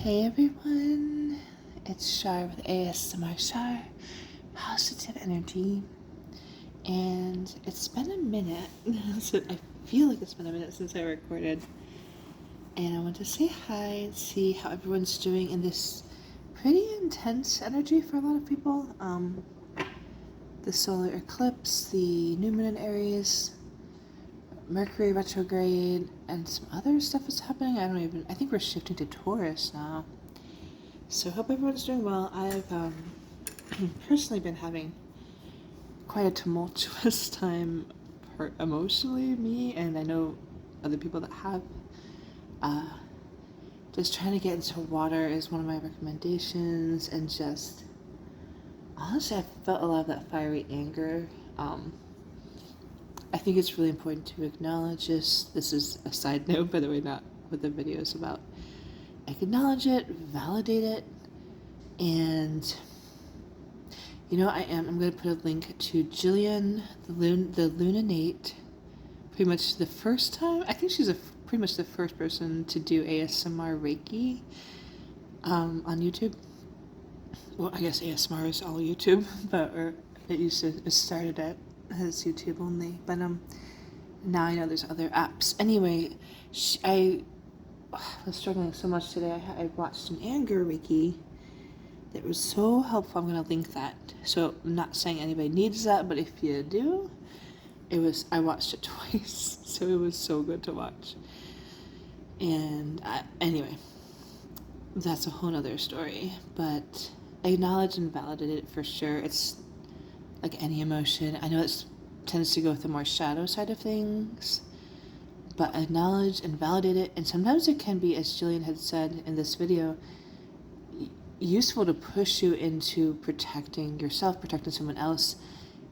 Hey everyone, it's Shar with ASMR Shar, Positive Energy, and it's been a minute, so I feel like it's been a minute since I recorded, and I want to say hi and see how everyone's doing in this pretty intense energy for a lot of people. The solar eclipse, the new moon in Aries, Mercury retrograde, and some other stuff is happening. I think we're shifting to Taurus now. So I hope everyone's doing well. I've personally been having quite a tumultuous time emotionally, me, and I know other people that have. Just trying to get into water is one of my recommendations, and just honestly, I felt a lot of that fiery anger. I think it's really important to acknowledge this. This is a side note, by the way, not what the video is about. Acknowledge it, validate it, and I'm going to put a link to Jillian, the Lunanate. Pretty much the first time, I think she's pretty much the first person to do ASMR Reiki on YouTube. Well, I guess ASMR is all YouTube, but it started as YouTube only. But now I know there's other apps. Anyway, I was struggling so much today. I watched an anger Reiki that was so helpful. I'm going to link that. So I'm not saying anybody needs that, but if you do, I watched it twice, so it was so good to watch. And anyway, that's a whole nother story, but acknowledge and validate it for sure. It's like any emotion. I know it tends to go with the more shadow side of things, but acknowledge and validate it. And sometimes it can be, as Jillian had said in this video, useful to push you into protecting yourself, protecting someone else,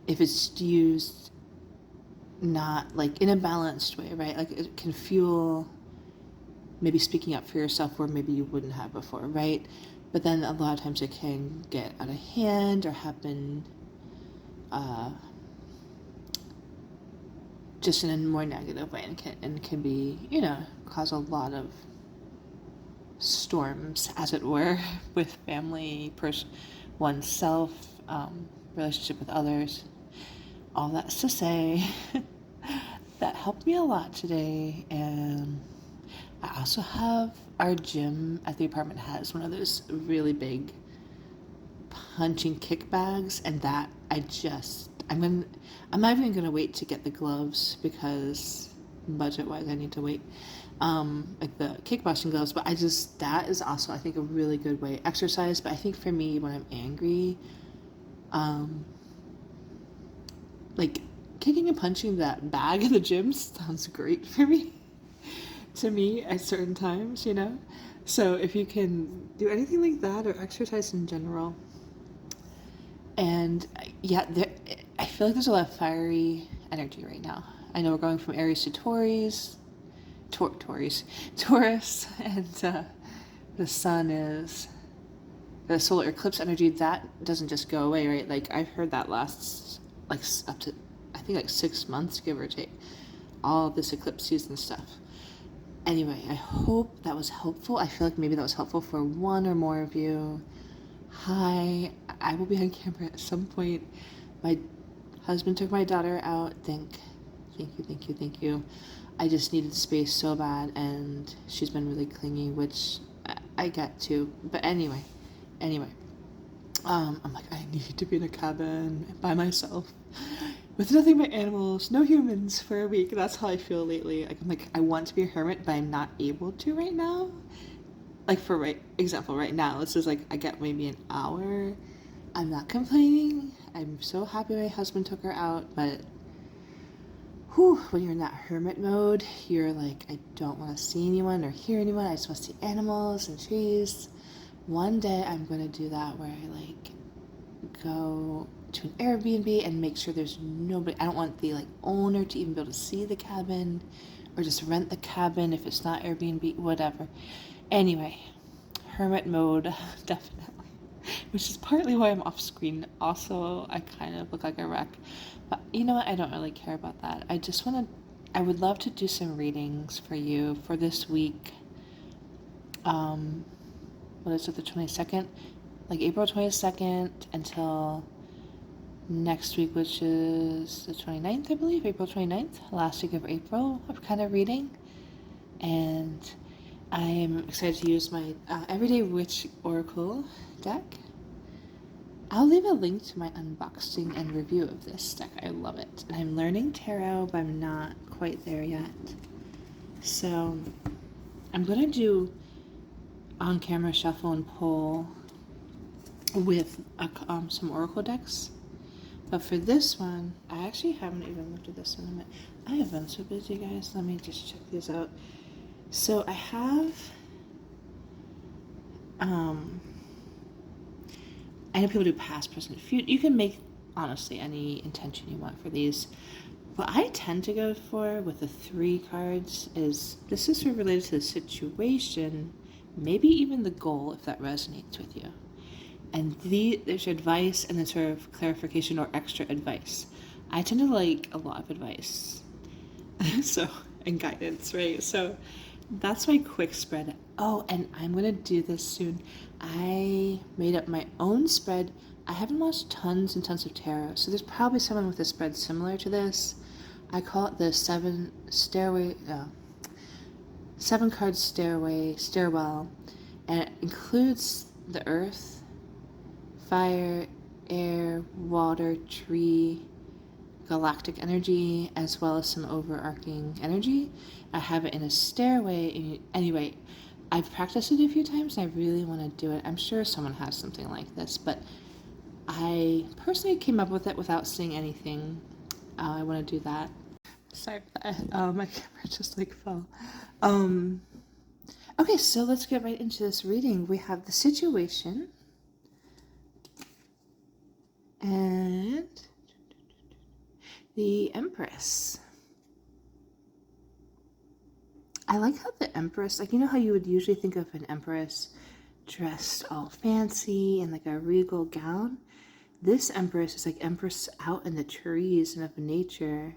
if it's used not like in a balanced way, right? Like it can fuel maybe speaking up for yourself where maybe you wouldn't have before, right? But then a lot of times it can get out of hand or happen just in a more negative way, and can be, cause a lot of storms, as it were, with family, oneself, relationship with others. All that's to say, that helped me a lot today. And I also have our gym at the apartment has one of those really big punching kick bags, and that I'm not even gonna wait to get the gloves because budget-wise I need to wait. Like the kickboxing gloves, but that is also, I think, a really good way exercise. But I think for me, when I'm angry, like kicking and punching that bag in the gym sounds great for me. To me, at certain times, So if you can do anything like that or exercise in general, and yeah, I feel like there's a lot of fiery energy right now. I know we're going from Aries to Taurus, and the sun is the solar eclipse energy. That doesn't just go away, right? Like I've heard that lasts like up to, I think, like 6 months, give or take, all of this eclipse season stuff. Anyway, I hope that was helpful. I feel like maybe that was helpful for one or more of you. Hi, I will be on camera at some point. My husband took my daughter out. Thank you. I just needed space so bad, and she's been really clingy, which I get too. But anyway, I'm like, I need to be in a cabin by myself with nothing but animals, no humans, for a week. That's how I feel lately. Like, I'm like, I want to be a hermit, but I'm not able to right now. Like, for example, right now, this is like, I get maybe an hour. I'm not complaining. I'm so happy my husband took her out, but when you're in that hermit mode, you're like, I don't want to see anyone or hear anyone. I just want to see animals and trees. One day I'm going to do that where I like go to an Airbnb and make sure there's nobody. I don't want the owner to even be able to see the cabin, or just rent the cabin if it's not Airbnb, whatever. Anyway, hermit mode, definitely. Which is partly why I'm off screen. Also, I kind of look like a wreck. But you know what? I don't really care about that. I would love to do some readings for you for this week. what is it, the 22nd? Like April 22nd until next week, which is the 29th, I believe, April 29th, last week of April, of kind of reading. And I'm excited to use my Everyday Witch Oracle deck. I'll leave a link to my unboxing and review of this deck. I love it. And I'm learning tarot, but I'm not quite there yet. So I'm going to do on-camera shuffle and pull with some Oracle decks. But for this one, I actually haven't even looked at this in a minute. I have been so busy, guys. Let me just check these out. So I have, I know people do past, present, future. You can make, honestly, any intention you want for these. What I tend to go for with the 3 cards is, this is sort of related to the situation, maybe even the goal, if that resonates with you. And there's advice and then sort of clarification or extra advice. I tend to like a lot of advice. And guidance, right? So that's my quick spread. Oh, and I'm going to do this soon. I made up my own spread. I haven't watched tons and tons of tarot, so there's probably someone with a spread similar to this. I call it the 7 card stairwell, and it includes the earth, fire, air, water, tree, galactic energy, as well as some overarching energy. I have it in a stairway. Anyway, I've practiced it a few times and I really want to do it. I'm sure someone has something like this, but I personally came up with it without seeing anything. I want to do that. Sorry for that. My camera just like fell. Okay, so let's get right into this reading. We have the situation and the Empress. I like how the Empress, like, you know how you would usually think of an Empress dressed all fancy in like a regal gown? This Empress is like Empress out in the trees and of nature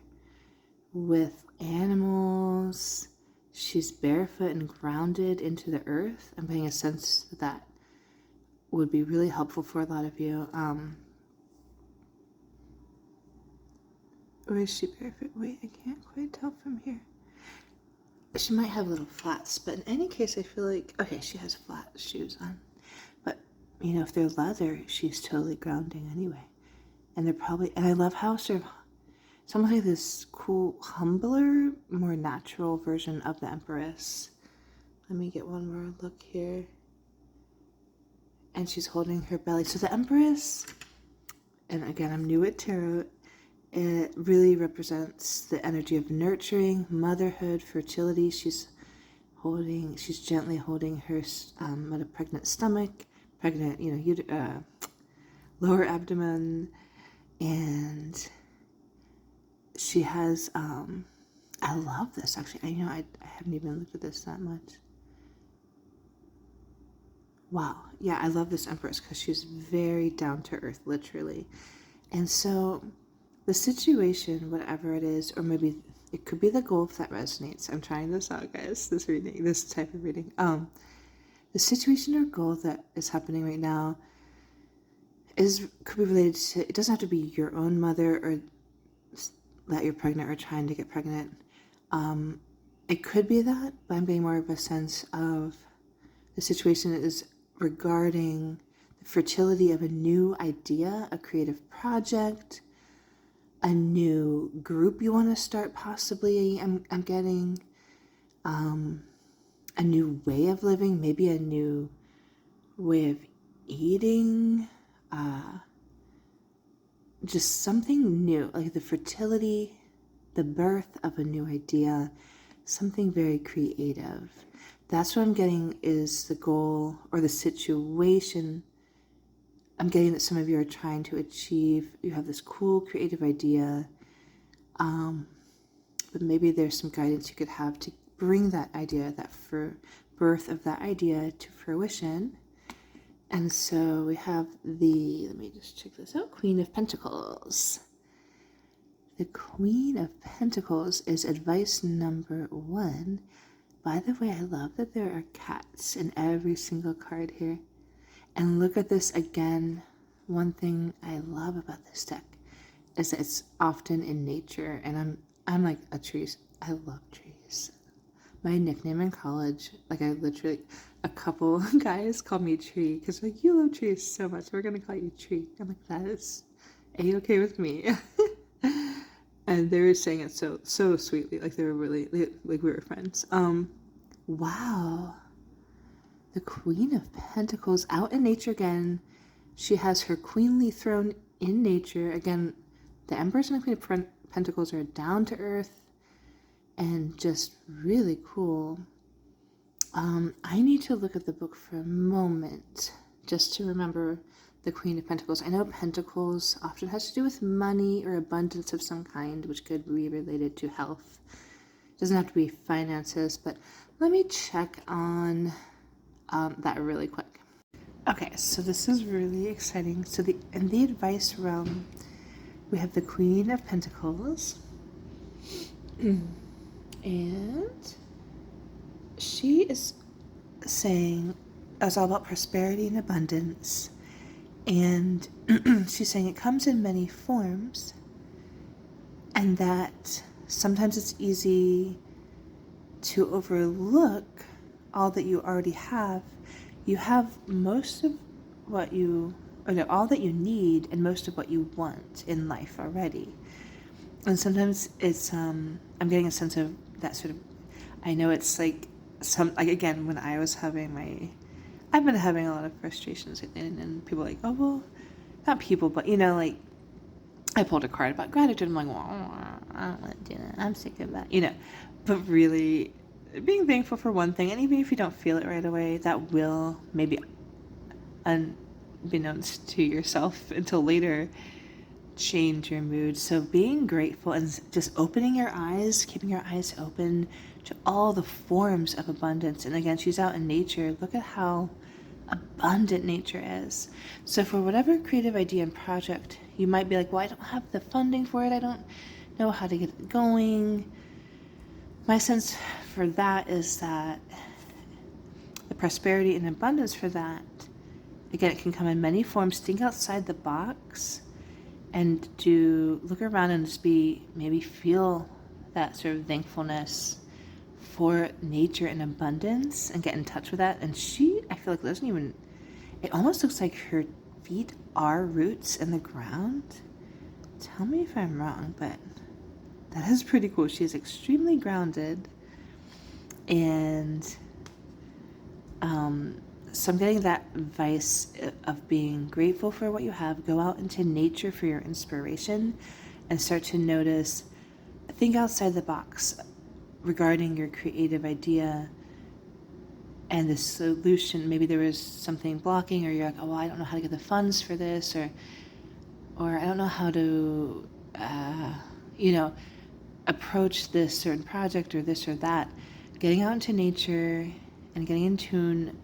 with animals. She's barefoot and grounded into the earth. I'm getting a sense that would be really helpful for a lot of you. Or is she barefoot? Wait, I can't quite tell from here. She might have little flats, but in any case, I feel like, okay, she has flat shoes on. But, you know, if they're leather, she's totally grounding anyway. And they're probably, and I love how sort of, it's almost like this cool, humbler, more natural version of the Empress. Let me get one more look here. And she's holding her belly. So the Empress, and again, I'm new at tarot, it really represents the energy of nurturing, motherhood, fertility. She's gently holding her at a pregnant stomach, pregnant, lower abdomen, and she has, I love this actually. I haven't even looked at this that much. Wow, yeah, I love this Empress because she's very down to earth, literally. And so the situation, whatever it is, or maybe it could be the goal if that resonates. I'm trying this out, guys, this type of reading. The situation or goal that is happening right now could be related to, it doesn't have to be your own mother or that you're pregnant or trying to get pregnant. It could be that, but I'm getting more of a sense of the situation is regarding the fertility of a new idea, a creative project, a new group you want to start, possibly. I'm getting a new way of living, maybe a new way of eating, just something new, like the fertility, the birth of a new idea, something very creative. That's what I'm getting is the goal or the situation. I'm getting that some of you are trying to achieve. You have this cool creative idea, but maybe there's some guidance you could have to bring that idea, that birth of that idea to fruition. And so we have let me just check this out, Queen of Pentacles. The Queen of Pentacles is advice number 1. by the way, I love that there are cats in every single card here. And look at this again. One thing I love about this deck is that it's often in nature, and I'm like a trees. I love trees. My nickname in college, like I literally, a couple guys called me Tree because like, you love trees so much, we're gonna call you Tree. I'm like, that is A-okay with me. And they were saying it so sweetly, like they were really like we were friends. Wow, the Queen of Pentacles out in nature again. She has her queenly throne in nature again. The Empress and the Queen of Pentacles are down to earth and just really cool. I need to look at the book for a moment just to remember the Queen of Pentacles. I know Pentacles often has to do with money or abundance of some kind, which could be related to health. It doesn't have to be finances, but let me check on that really quick. Okay, so this is really exciting. So in the advice realm, we have the Queen of Pentacles. And she is saying it's all about prosperity and abundance. And she's saying it comes in many forms, and that sometimes it's easy to overlook all that you already have. You have most of what you, or no, all that you need and most of what you want in life already. And sometimes it's, I'm getting a sense of that sort of, I know it's like again, when I was having I've been having a lot of frustrations and people are like, oh, well, not people, but like, I pulled a card about gratitude. I'm like, well, I don't want to do that. I'm sick of that, but really being thankful for one thing, and even if you don't feel it right away, that will maybe unbeknownst to yourself until later change your mood. So being grateful and just opening your eyes, keeping your eyes open to all the forms of abundance. And again, she's out in nature. Look at how abundant nature is. So for whatever creative idea and project, you might be like, well, I don't have the funding for it. I don't know how to get it going. My sense for that is that the prosperity and abundance for that, again, it can come in many forms. Think outside the box and to look around and just maybe feel that sort of thankfulness for nature and abundance and get in touch with that. And I feel like it almost looks like her feet are roots in the ground. Tell me if I'm wrong, but that is pretty cool. She is extremely grounded. And so I'm getting that advice of being grateful for what you have. Go out into nature for your inspiration and start to notice, think outside the box regarding your creative idea and the solution. Maybe there was something blocking, or you're like, oh, well, I don't know how to get the funds for this, or I don't know how to, approach this certain project or this or that. Getting out into nature and getting in tune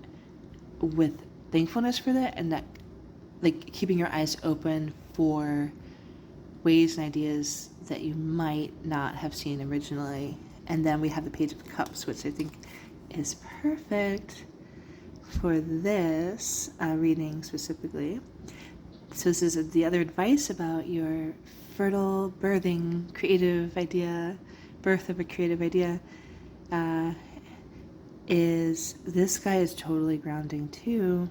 with thankfulness for that, and that, like, keeping your eyes open for ways and ideas that you might not have seen originally. And then we have the Page of Cups, which I think is perfect for this reading specifically. So this is the other advice about your fertile birthing creative idea, birth of a creative idea, is this guy is totally grounding too.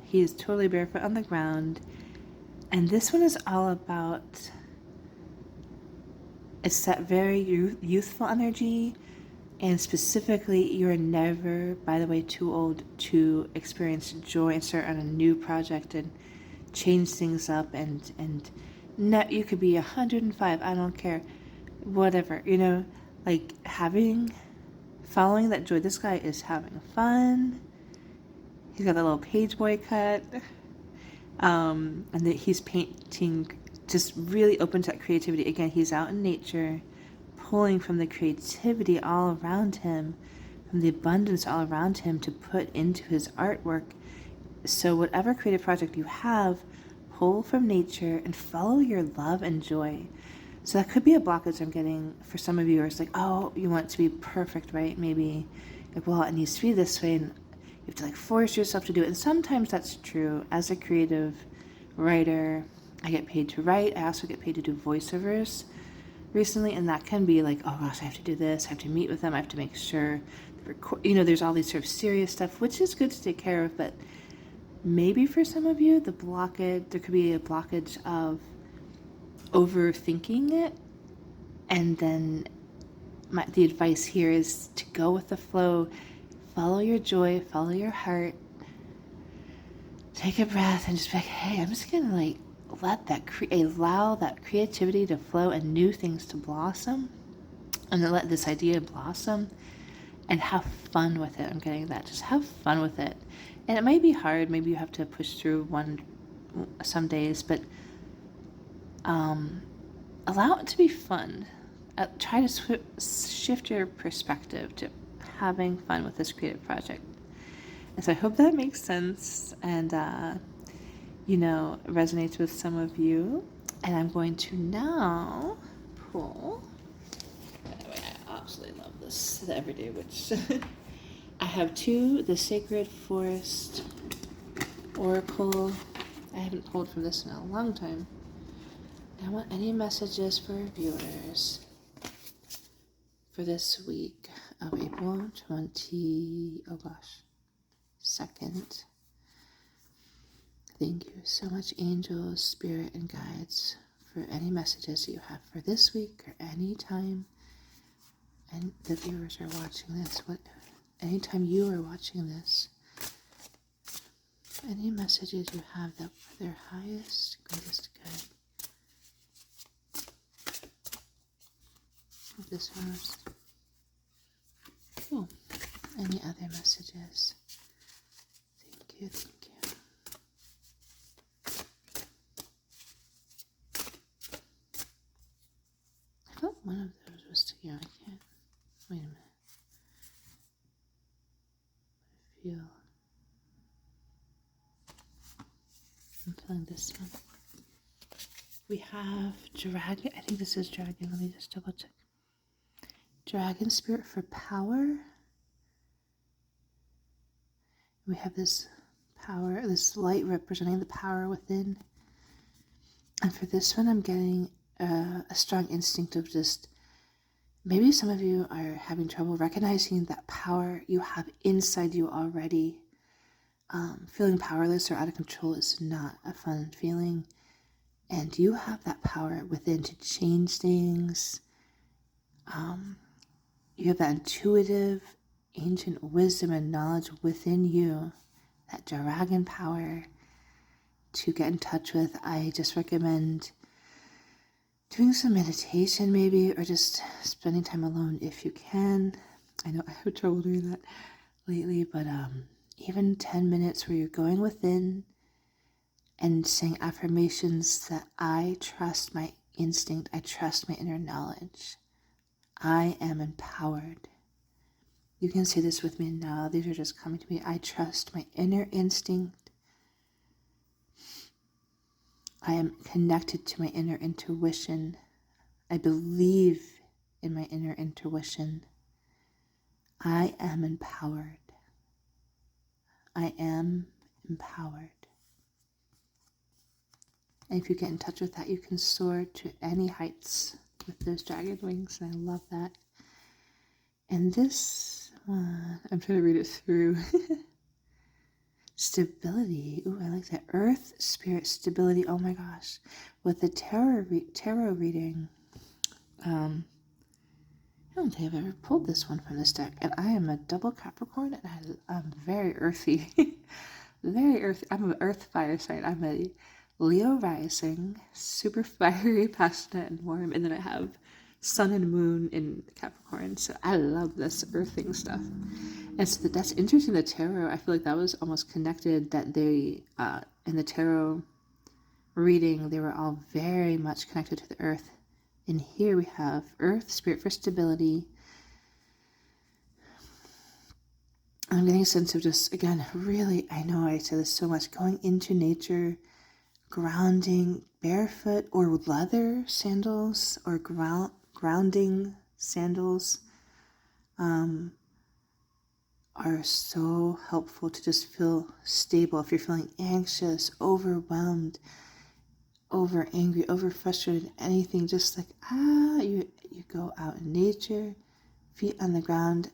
He is totally barefoot on the ground. And this one is all about, it's that very youthful energy. And specifically, you're never, by the way, too old to experience joy and start on a new project and change things up. And you could be 105, I don't care, whatever, like following that joy. This guy is having fun. He's got a little page boy cut. And that he's painting, just really open to that creativity. Again, he's out in nature, pulling from the creativity all around him, from the abundance all around him to put into his artwork. So whatever creative project you have, pull from nature and follow your love and joy. So that could be a blockage I'm getting for some of you. It's like, oh, you want it to be perfect, right? Maybe like, well, it needs to be this way, and you have to like force yourself to do it. And sometimes that's true. As a creative writer, I get paid to write. I also get paid to do voiceovers recently, and that can be like, oh gosh, I have to do this. I have to meet with them. I have to make sure, there's all these sort of serious stuff, which is good to take care of. But maybe for some of you, there could be a blockage of overthinking it, and then the advice here is to go with the flow, follow your joy, follow your heart, take a breath, and just be like, hey, I'm just gonna like let that allow that creativity to flow and new things to blossom, and then let this idea blossom and have fun with it. I'm getting that. Just have fun with it. And it might be hard. Maybe you have to push through some days, but allow it to be fun. Try to shift your perspective to having fun with this creative project. And so I hope that makes sense and, resonates with some of you. And I'm going to now pull. By the way, I absolutely love this, the Everyday Witch. I have the Sacred Forest Oracle. I haven't pulled from this in a long time. I want any messages for viewers for this week of April 2nd. Thank you so much, angels, spirit, and guides, for any messages you have for this week or any time and the viewers are watching this. Anytime you are watching this, any messages you have that for their highest, greatest good. This first. Cool. Any other messages? Thank you. I thought one of those was together. I can't. Wait a minute. I'm feeling this one. We have dragon. I think this is dragon. Let me just double check. Dragon spirit for power. We have this power, this light representing the power within. And for this one, I'm getting a strong instinct of just, maybe some of you are having trouble recognizing that power you have inside you already. Feeling powerless or out of control is not a fun feeling. And you have that power within to change things. You have that intuitive, ancient wisdom and knowledge within you, that dragon power to get in touch with. I just recommend doing some meditation maybe, or just spending time alone if you can. I know I have trouble doing that lately, but even 10 minutes where you're going within and saying affirmations that I trust my instinct, I trust my inner knowledge. I am empowered. You can say this with me now. These are just coming to me. I trust my inner instinct. I am connected to my inner intuition. I believe in my inner intuition. I am empowered. I am empowered. And if you get in touch with that, you can soar to any heights with those dragon wings, and I love that. And this one, I'm trying to read it through. Stability. Ooh, I like that. Earth, spirit, stability. Oh my gosh. With the tarot reading, I don't think I've ever pulled this one from this deck. And I am a double Capricorn, and I'm very earthy. Very earthy. I'm an earth fire sign. I'm a Leo rising, super fiery, passionate, and warm. And then I have sun and moon in Capricorn. So I love this earthing stuff. And so that's interesting. The tarot, I feel like that was almost connected, that they, in the tarot reading, they were all very much connected to the earth. And here we have earth, spirit for stability. I'm getting a sense of just, again, really, I know I say this so much, going into nature, grounding, barefoot or leather sandals or grounding sandals are so helpful to just feel stable. If you're feeling anxious, overwhelmed, over angry, over frustrated, anything, just like, you go out in nature, feet on the ground.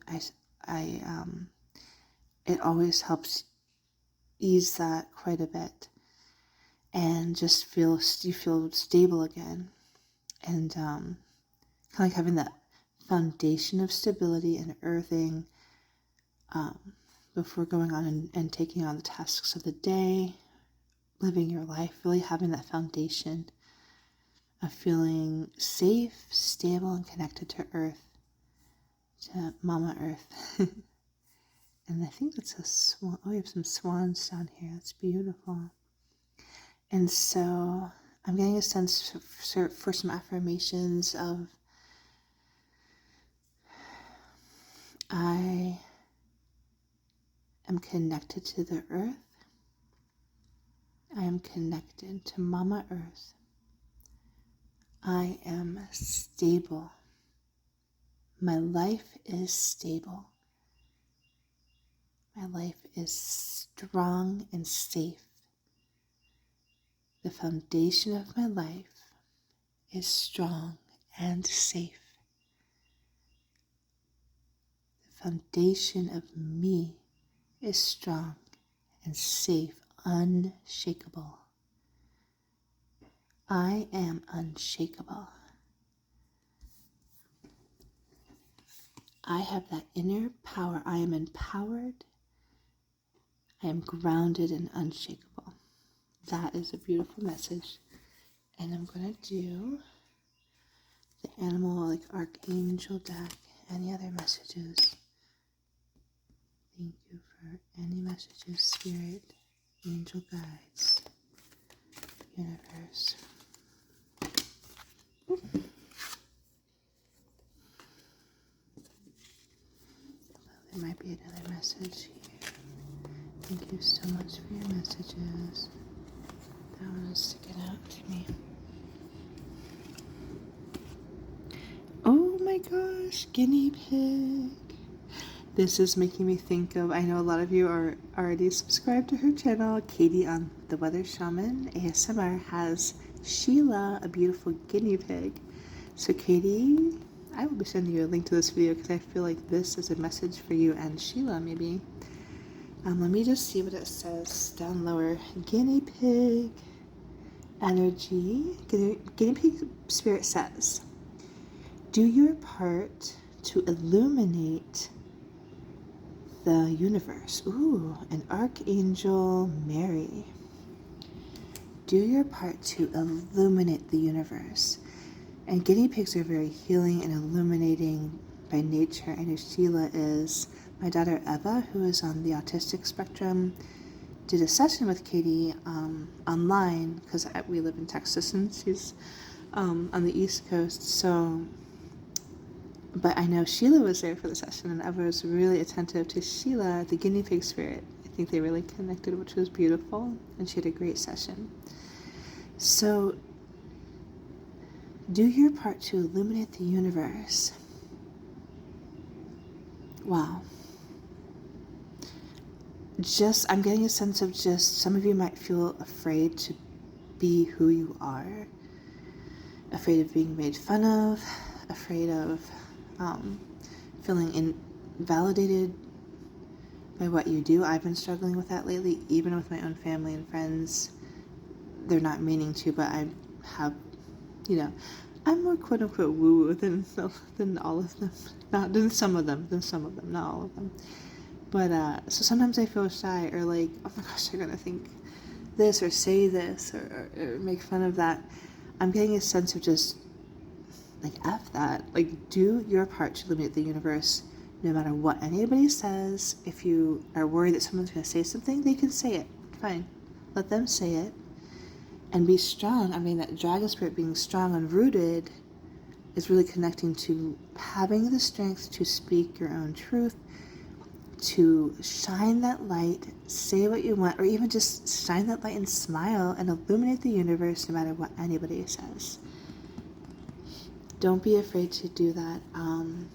It always helps ease that quite a bit, and just you feel stable again, and kind of like having that foundation of stability and earthing before going on and taking on the tasks of the day, living your life, really having that foundation of feeling safe, stable, and connected to Earth, to Mama Earth. And I think that's a swan. Oh, we have some swans down here. That's beautiful. And so I'm getting a sense for some affirmations of I am connected to the Earth. I am connected to Mama Earth. I am stable. My life is stable. My life is strong and safe. The foundation of my life is strong and safe. The foundation of me is strong and safe, unshakable. I am unshakable. I have that inner power. I am empowered. I am grounded and unshakable. That is a beautiful message. And I'm going to do the animal, like Archangel deck. Any other messages? Thank you for any messages, Spirit, Angel guides, Universe. There might be another message here. Thank you so much for your messages. That one is sticking out to me. Oh my gosh, guinea pig. This is making me think of, I know a lot of you are already subscribed to her channel. Katie on The Weather Shaman ASMR has Sheila, a beautiful guinea pig. So Katie, I will be sending you a link to this video because I feel like this is a message for you and Sheila maybe. Let me just see what it says down lower. Guinea pig energy. Guinea pig spirit says, do your part to illuminate the universe. Ooh, an Archangel Mary. Do your part to illuminate the universe. And guinea pigs are very healing and illuminating by nature. I know Sheila is. My daughter Eva, who is on the autistic spectrum, did a session with Katie online because we live in Texas and she's on the East Coast. So, but I know Sheila was there for the session and Eva was really attentive to Sheila, the guinea pig spirit. I think they really connected, which was beautiful, and she had a great session. So, do your part to illuminate the universe. Wow. I'm getting a sense of some of you might feel afraid to be who you are, afraid of being made fun of, afraid of feeling invalidated by what you do. I've been struggling with that lately, even with my own family and friends. They're not meaning to, but I have, I'm more quote unquote woo-woo than all of them. Than some of them, not all of them. But, so sometimes I feel shy or like, oh my gosh, they're going to think this or say this or make fun of that. I'm getting a sense of just, like, F that. Like, do your part to illuminate the universe no matter what anybody says. If you are worried that someone's going to say something, they can say it. Fine. Let them say it. And be strong. I mean, that dragon spirit being strong and rooted is really connecting to having the strength to speak your own truth, to shine that light, say what you want, or even just shine that light and smile and illuminate the universe no matter what anybody says. Don't be afraid to do that. And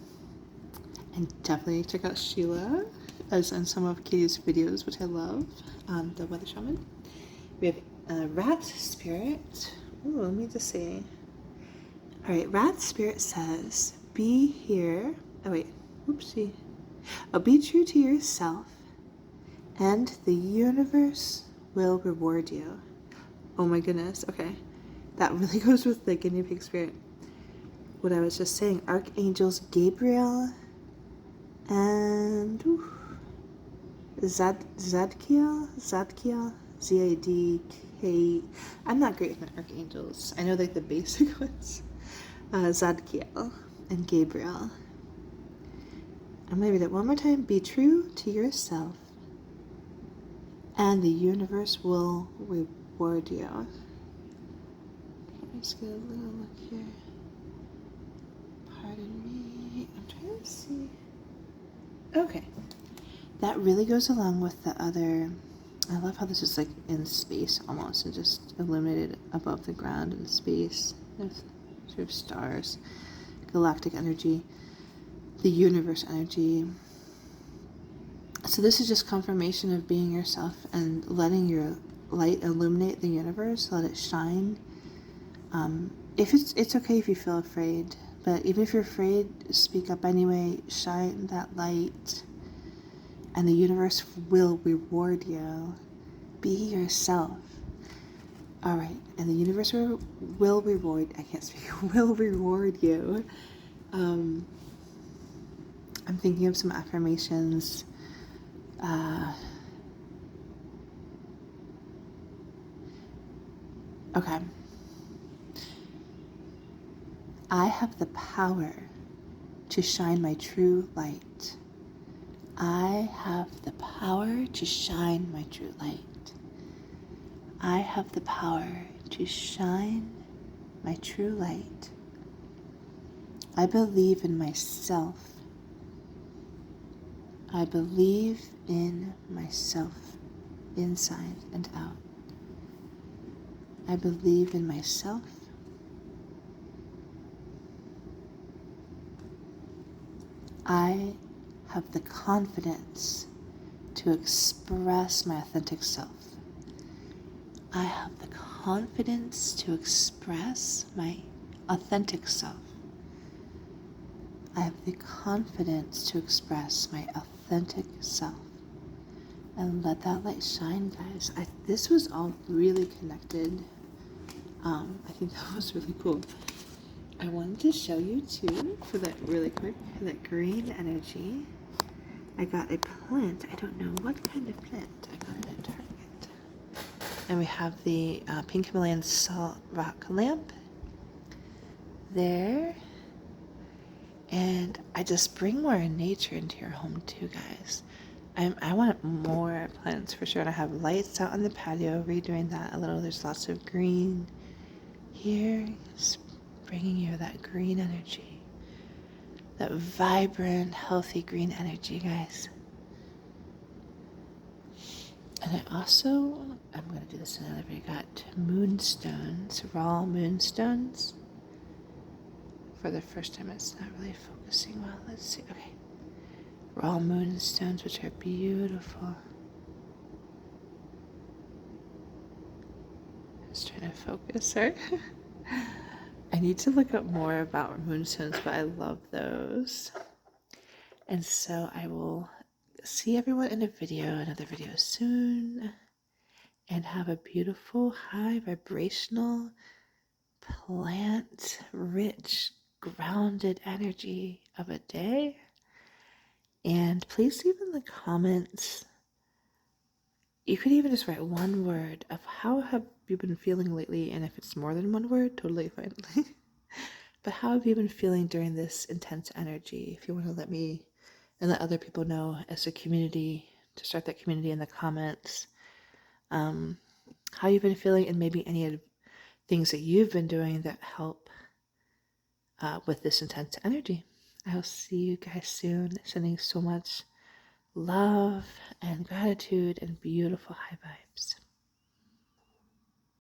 definitely check out Sheila, as in some of Katie's videos, which I love, the Weather Shaman. We have Rat Spirit. Ooh, let me just see. All right, Rat Spirit says, be here. Oh, wait. Oopsie. Oh, be true to yourself, and the universe will reward you. Oh my goodness. Okay. That really goes with the guinea pig spirit. What I was just saying, Archangels Gabriel and Zadkiel, Z-A-D-K. I'm not great with my archangels. I know like the basic ones. Zadkiel and Gabriel. I'm going to read it one more time. Be true to yourself, and the universe will reward you. Okay, let's get a little look here. Pardon me. I'm trying to see. Okay. That really goes along with the other. I love how this is like in space almost and just illuminated above the ground in space. There's sort of stars, galactic energy, the universe energy. So this is just confirmation of being yourself and letting your light illuminate the universe, let it shine. If it's okay if you feel afraid, but even if you're afraid, speak up anyway, shine that light, and the universe will reward you. Be yourself. All right, and the universe will reward, I can't speak, will reward you. I'm thinking of some affirmations. Okay. I have the power to shine my true light. I have the power to shine my true light. I have the power to shine my true light. I believe in myself. I believe in myself, inside and out. I believe in myself. I have the confidence to express my authentic self. I have the confidence to express my authentic self. I have the confidence to express my authentic self. And let that light shine, guys. This was all really connected. I think that was really cool. I wanted to show you too, for that really quick, for that green energy. I got a plant. I don't know what kind of plant. I got it at Target. And we have the pink Himalayan salt rock lamp there. And I just bring more nature into your home too, guys. I want more plants for sure. And I have lights out on the patio, redoing that a little. There's lots of green here, just bringing you that green energy, that vibrant, healthy green energy, guys. And I also, I'm going to do this in another video, got moonstones, raw moonstones. For the first time, it's not really focusing well. Let's see. Okay. Raw moonstones, which are beautiful. Just trying to focus, sorry. I need to look up more about moonstones, but I love those. And so I will see everyone in another video soon. And have a beautiful, high vibrational, plant rich, grounded energy of a day. And please leave in the comments, you could even just write one word of how have you been feeling lately, and if it's more than one word, totally fine. But how have you been feeling during this intense energy? If you want to let me and let other people know as a community, to start that community in the comments, how you've been feeling, and maybe any things that you've been doing that help with this intense energy. I'll see you guys soon. Sending so much love and gratitude and beautiful high vibes.